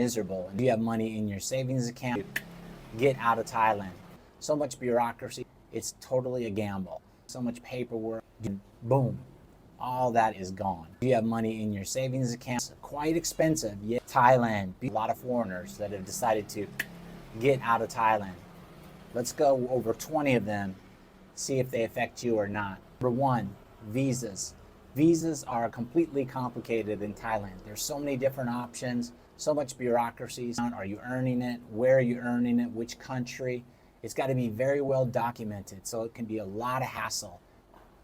miserable. And you have money in your savings account, get out of Thailand. So much bureaucracy, it's totally a gamble. So much paperwork, boom, all that is gone. You have money in your savings account, it's quite expensive. Yet Thailand, a lot of foreigners that have decided to get out of Thailand. Let's go over 20 of them, see if they affect you or not. Number one, visas. Visas are completely complicated in Thailand. There's so many different options, so much bureaucracy. Are you earning it? Where are you earning it? Which country? It's got to be very well documented, so it can be a lot of hassle.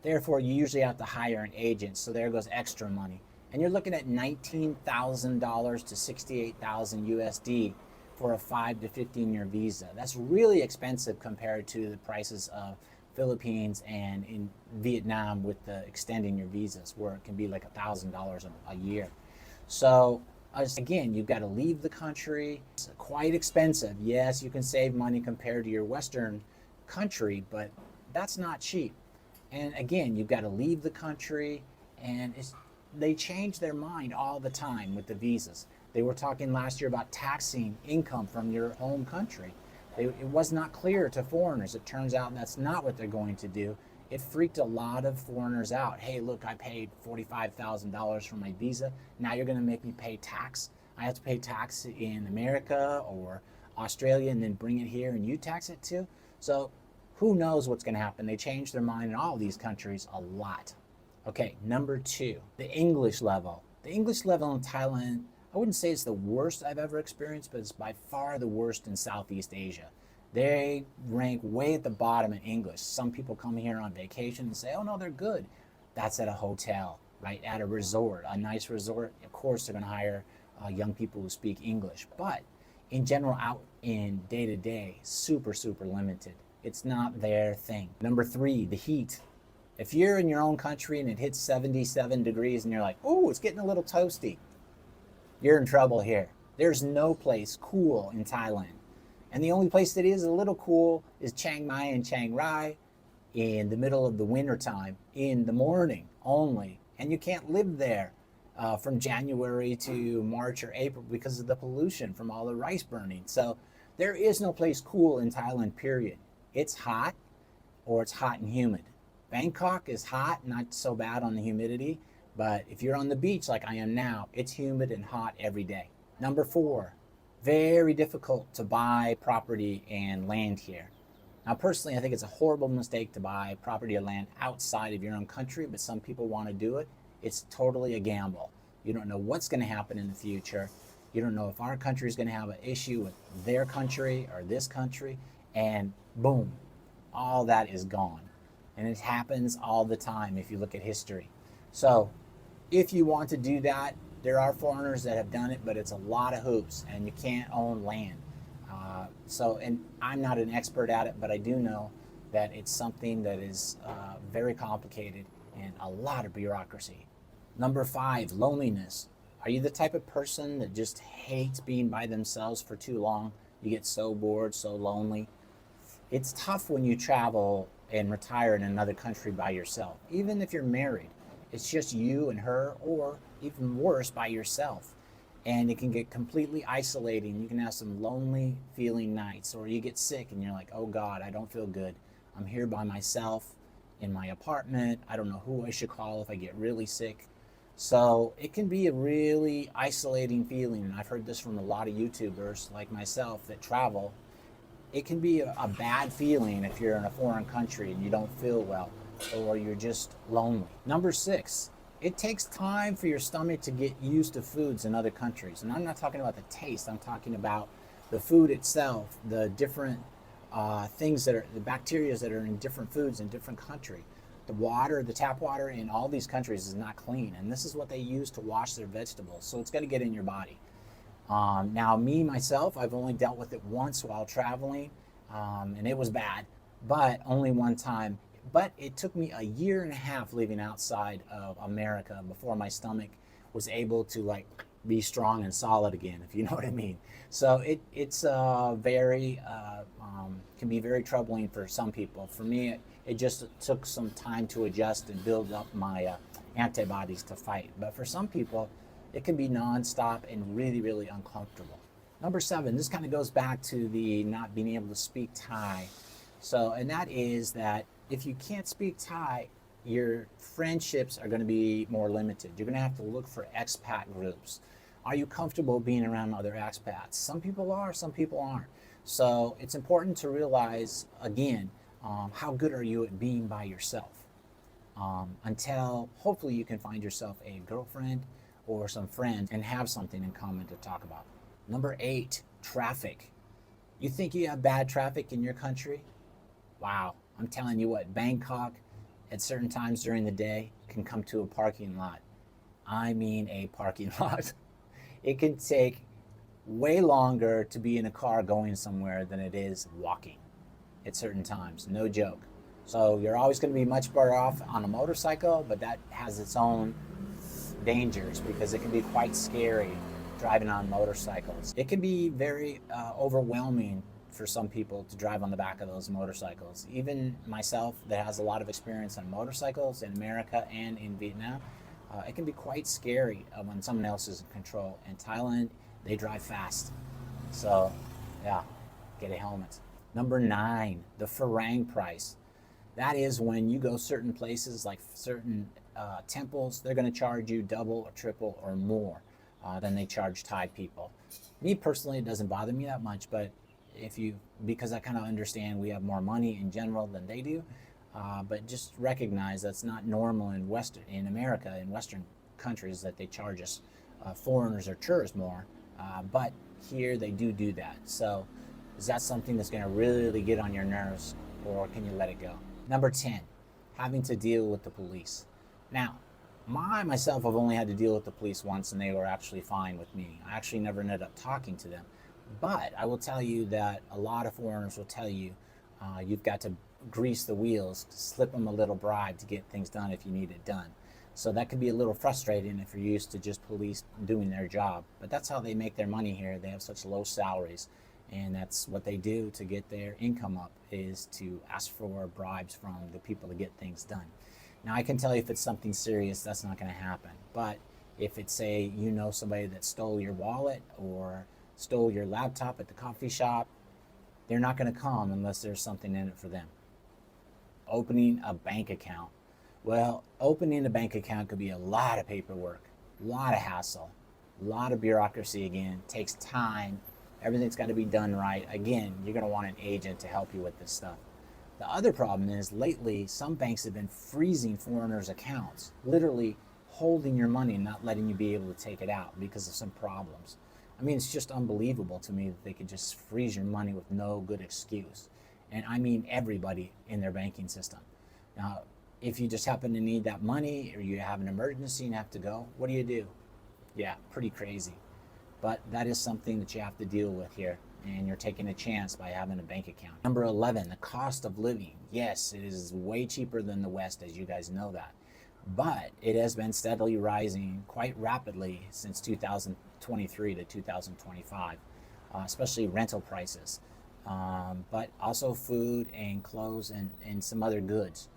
Therefore, you usually have to hire an agent, so there goes extra money. And you're looking at $19,000 to 68,000 USD for a 5 to 15-year visa. That's really expensive compared to the prices of Philippines and in Vietnam with the extending your visas, where it can be like $1,000 a year. So again, you've got to leave the country. It's quite expensive. Yes, you can save money compared to your Western country, but that's not cheap. And again, you've got to leave the country, and they change their mind all the time with the visas. They were talking last year about taxing income from your home country. It was not clear to foreigners. It turns out that's not what they're going to do. It freaked a lot of foreigners out. Hey, look, I paid $45,000 for my visa. Now you're going to make me pay tax. I have to pay tax in America or Australia and then bring it here and you tax it too. So who knows what's going to happen? They change their mind in all these countries a lot. Okay, number two, the English level. The English level in Thailand, I wouldn't say it's the worst I've ever experienced, but it's by far the worst in Southeast Asia. They rank way at the bottom in English. Some people come here on vacation and say, oh no, they're good. That's at a hotel, right? At a resort, a nice resort. Of course, they're going to hire young people who speak English. But in general, out in day-to-day, super, super limited. It's not their thing. Number three, the heat. If you're in your own country and it hits 77 degrees and you're like, oh, it's getting a little toasty, you're in trouble here. There's no place cool in Thailand. And the only place that is a little cool is Chiang Mai and Chiang Rai in the middle of the winter time, in the morning only. And you can't live there from January to March or April because of the pollution from all the rice burning. So there is no place cool in Thailand, period. It's hot or it's hot and humid. Bangkok is hot, not so bad on the humidity, but if you're on the beach like I am now, it's humid and hot every day. Number four, very difficult to buy property and land here. Now, personally, I think it's a horrible mistake to buy property or land outside of your own country, but some people want to do it. It's totally a gamble. You don't know what's going to happen in the future. You don't know if our country is going to have an issue with their country or this country, and boom, all that is gone. And it happens all the time if you look at history. So if you want to do that, there are foreigners that have done it, but it's a lot of hoops and you can't own land. And I'm not an expert at it, but I do know that it's something that is very complicated and a lot of bureaucracy. Number five, loneliness. Are you the type of person that just hates being by themselves for too long? You get so bored, so lonely. It's tough when you travel and retire in another country by yourself, even if you're married. It's just you and her, or even worse, by yourself. And it can get completely isolating. You can have some lonely feeling nights, or you get sick and you're like, oh God, I don't feel good. I'm here by myself in my apartment. I don't know who I should call if I get really sick. So it can be a really isolating feeling. And I've heard this from a lot of YouTubers like myself that travel. It can be a bad feeling if you're in a foreign country and you don't feel well, or you're just lonely. Number six, it takes time for your stomach to get used to foods in other countries. And I'm not talking about the taste, I'm talking about the food itself, the different things that are, the bacteria that are in different foods in different countries. The water, the tap water in all these countries is not clean. And this is what they use to wash their vegetables. So it's got to get in your body. Now, myself, I've only dealt with it once while traveling, and it was bad, but only one time. But it took me a year and a half living outside of America before my stomach was able to be strong and solid again, if you know what I mean. So it's very can be very troubling for some people. For me, it just took some time to adjust and build up my antibodies to fight. But for some people, It can be nonstop and really, really uncomfortable. Number 7, this kind of goes back to the not being able to speak Thai. So, and that is that if you can't speak Thai, your friendships are going to be more limited. You're going to have to look for expat groups. Are you comfortable being around other expats? Some people are, some people aren't. So it's important to realize, again, how good are you at being by yourself? Until hopefully you can find yourself a girlfriend or some friends and have something in common to talk about. Number 8, traffic. You think you have bad traffic in your country? Wow, I'm telling you what, Bangkok at certain times during the day can come to a parking lot. I mean a parking lot. It can take way longer to be in a car going somewhere than it is walking at certain times, no joke. So you're always going to be much better off on a motorcycle, but that has its own dangers because it can be quite scary driving on motorcycles. It can be very overwhelming for some people to drive on the back of those motorcycles. Even myself, that has a lot of experience on motorcycles in America and in Vietnam, it can be quite scary when someone else is in control. In Thailand, they drive fast. So, yeah, get a helmet. Number 9, the farang price. That is when you go certain places, like certain temples, they're going to charge you double or triple or more than they charge Thai people. Me personally, it doesn't bother me that much, but because I kind of understand we have more money in general than they do, but just recognize that's not normal in America, in Western countries, that they charge us foreigners or tourists more. But here they do that. So is that something that's going to really get on your nerves, or can you let it go? Number 10, having to deal with the police. Now, myself, I've only had to deal with the police once, and they were actually fine with me. I actually never ended up talking to them. But I will tell you that a lot of foreigners will tell you you've got to grease the wheels, to slip them a little bribe to get things done if you need it done. So that can be a little frustrating if you're used to just police doing their job. But that's how they make their money here. They have such low salaries. And that's what they do to get their income up, is to ask for bribes from the people to get things done. Now, I can tell you if it's something serious, that's not going to happen. But if it's, say, somebody that stole your wallet or stole your laptop at the coffee shop, they're not going to come unless there's something in it for them. Opening a bank account. Well, opening a bank account could be a lot of paperwork, a lot of hassle, a lot of bureaucracy again, takes time. Everything's got to be done right. Again, you're going to want an agent to help you with this stuff. The other problem is lately some banks have been freezing foreigners' accounts, literally holding your money and not letting you be able to take it out because of some problems. I mean, it's just unbelievable to me that they could just freeze your money with no good excuse. And I mean everybody in their banking system. Now, if you just happen to need that money or you have an emergency and have to go, what do? Yeah, pretty crazy. But that is something that you have to deal with here, and you're taking a chance by having a bank account. Number 11, the cost of living. Yes, it is way cheaper than the West, as you guys know that. But it has been steadily rising quite rapidly since 2023 to 2025, especially rental prices, but also food and clothes and some other goods.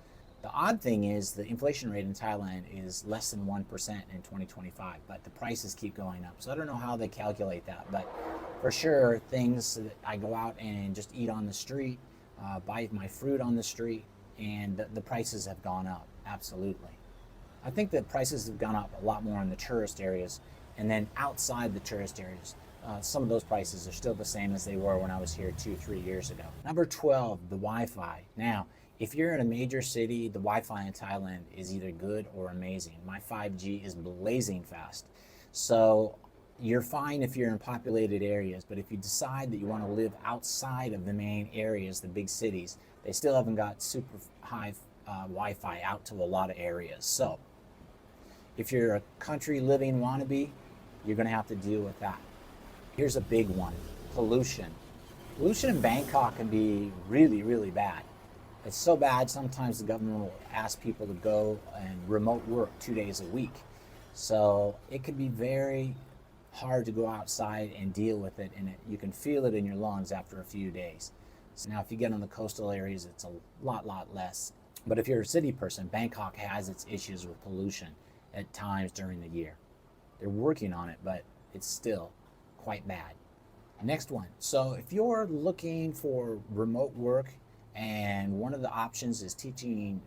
The odd thing is the inflation rate in Thailand is less than 1% in 2025, but the prices keep going up. So I don't know how they calculate that, but for sure, things that I go out and just eat on the street, buy my fruit on the street, and the prices have gone up, absolutely. I think the prices have gone up a lot more in the tourist areas, and then outside the tourist areas, some of those prices are still the same as they were when I was here 2-3 years ago. Number 12, the Wi-Fi. Now, if you're in a major city, the Wi-Fi in Thailand is either good or amazing. My 5G is blazing fast. So you're fine if you're in populated areas, but if you decide that you want to live outside of the main areas, the big cities, they still haven't got super high Wi-Fi out to a lot of areas. So if you're a country living wannabe, you're going to have to deal with that. Here's a big one, pollution. Pollution in Bangkok can be really, really bad. It's so bad, sometimes the government will ask people to go and remote work 2 days a week. So it can be very hard to go outside and deal with it, and you can feel it in your lungs after a few days. So now if you get on the coastal areas, it's a lot less. But if you're a city person, Bangkok has its issues with pollution at times during the year. They're working on it, but it's still quite bad. Next one. So if you're looking for remote work and one of the options is teaching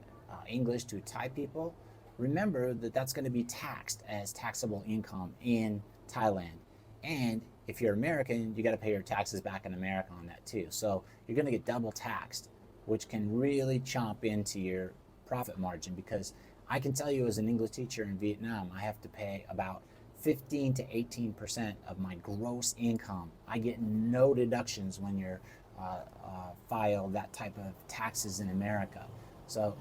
English to Thai people, remember that that's going to be taxed as taxable income in Thailand. And if you're American, you got to pay your taxes back in America on that too. So you're going to get double taxed, which can really chomp into your profit margin, because I can tell you as an English teacher in Vietnam, I have to pay about 15 to 18% of my gross income. I get no deductions when you're file that type of taxes in America. So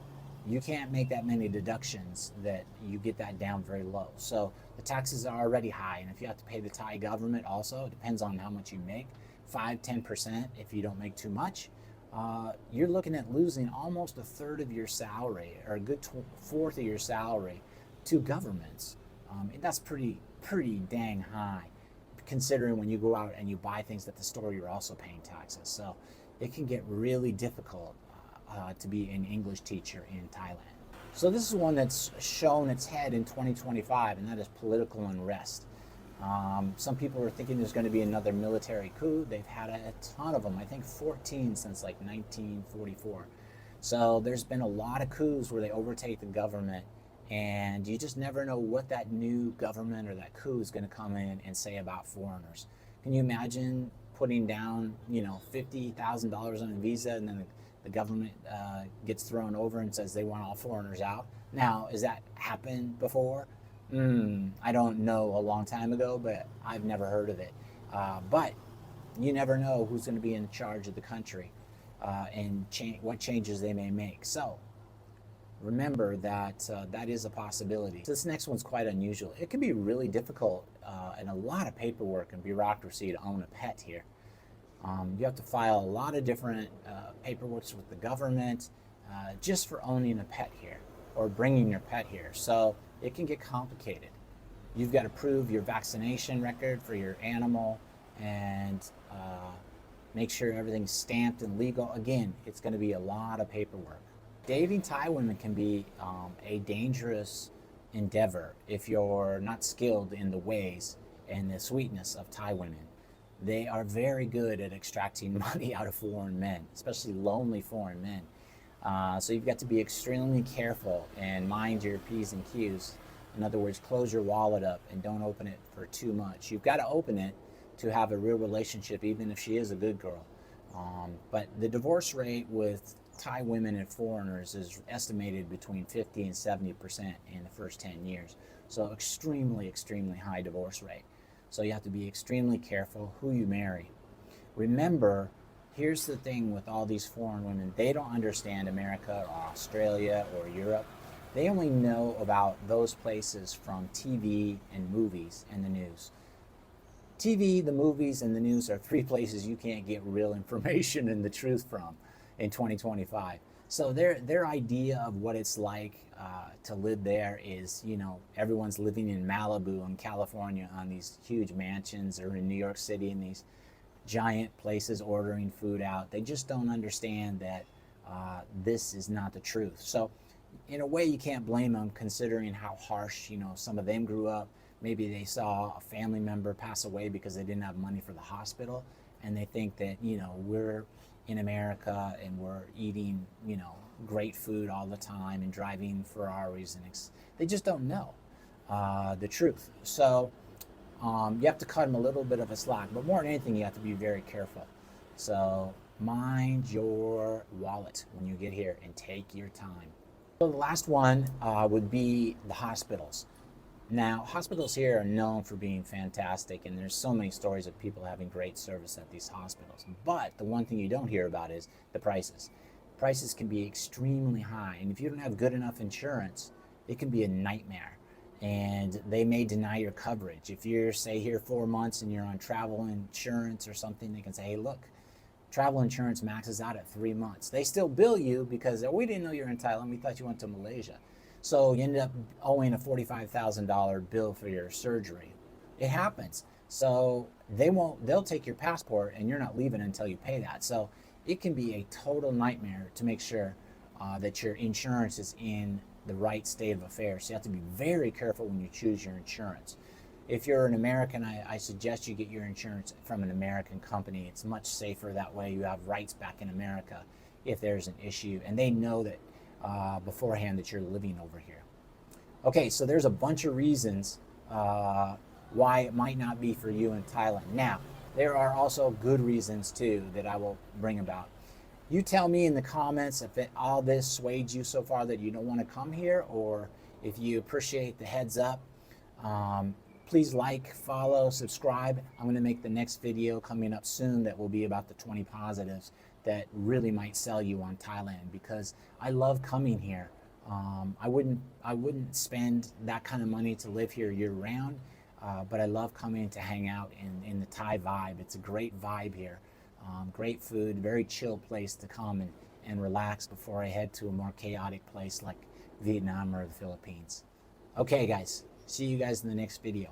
you can't make that many deductions that you get that down very low. So the taxes are already high, and if you have to pay the Thai government also, it depends on how much you make, 5-10% if you don't make too much. You're looking at losing almost a third of your salary, or a good fourth of your salary, to governments. And that's pretty dang high, considering when you go out and you buy things at the store, you're also paying taxes. So it can get really difficult to be an English teacher in Thailand. So this is one that's shown its head in 2025, and that is political unrest. Some people are thinking there's going to be another military coup. They've had a ton of them, I think 14 since like 1944. So there's been a lot of coups where they overtake the government, and you just never know what that new government or that coup is going to come in and say about foreigners. Can you imagine putting down, $50,000 on a visa, and then the government gets thrown over and says they want all foreigners out? Now, has that happened before? I don't know, a long time ago, but I've never heard of it. But you never know who's going to be in charge of the country and what changes they may make. So remember that that is a possibility. So this next one's quite unusual. It can be really difficult and a lot of paperwork and bureaucracy to own a pet here. You have to file a lot of different paperwork with the government just for owning a pet here or bringing your pet here. So it can get complicated. You've got to prove your vaccination record for your animal and make sure everything's stamped and legal. Again, it's going to be a lot of paperwork. Dating Thai women can be a dangerous endeavor if you're not skilled in the ways and the sweetness of Thai women. They are very good at extracting money out of foreign men, especially lonely foreign men. So you've got to be extremely careful and mind your P's and Q's. In other words, close your wallet up and don't open it for too much. You've got to open it to have a real relationship, even if she is a good girl. But the divorce rate with Thai women and foreigners is estimated between 50 and 70% in the first 10 years. So extremely high divorce rate. So you have to be extremely careful who you marry. Remember, here's the thing with all these foreign women. They don't understand America or Australia or Europe. They only know about those places from TV and movies and the news. TV, the movies, and the news are three places you can't get real information and the truth from in 2025. So their idea of what it's like to live there is, everyone's living in Malibu in California on these huge mansions, or in New York City in these giant places ordering food out. They just don't understand that this is not the truth. So in a way, you can't blame them, considering how harsh, some of them grew up. Maybe they saw a family member pass away because they didn't have money for the hospital, and they think that, we're in America and we're eating, great food all the time and driving Ferraris, and they just don't know the truth. So you have to cut them a little bit of a slack, but more than anything, you have to be very careful. So mind your wallet when you get here and take your time. So the last one would be the hospitals. Now, hospitals here are known for being fantastic, and there's so many stories of people having great service at these hospitals. But the one thing you don't hear about is the prices. Prices can be extremely high, and if you don't have good enough insurance, it can be a nightmare. And they may deny your coverage. If you're, say, here 4 months and you're on travel insurance or something, they can say, hey, look, travel insurance maxes out at 3 months. They still bill you because, we didn't know you were in Thailand, we thought you went to Malaysia. So you ended up owing a $45,000 bill for your surgery. It happens. So they'll take your passport and you're not leaving until you pay that. So it can be a total nightmare to make sure that your insurance is in the right state of affairs. So you have to be very careful when you choose your insurance. If you're an American, I suggest you get your insurance from an American company. It's much safer that way. You have rights back in America if there's an issue, and they know that beforehand that you're living over here. Okay, so there's a bunch of reasons why it might not be for you in Thailand. Now, there are also good reasons too that I will bring about. You tell me in the comments if all this swayed you so far that you don't want to come here, or if you appreciate the heads up. Please like, follow, subscribe. I'm going to make the next video coming up soon that will be about the 20 positives that really might sell you on Thailand, because I love coming here. I wouldn't spend that kind of money to live here year round, but I love coming to hang out in the Thai vibe. It's a great vibe here. Great food, very chill place to come and relax before I head to a more chaotic place like Vietnam or the Philippines. Okay guys, see you guys in the next video.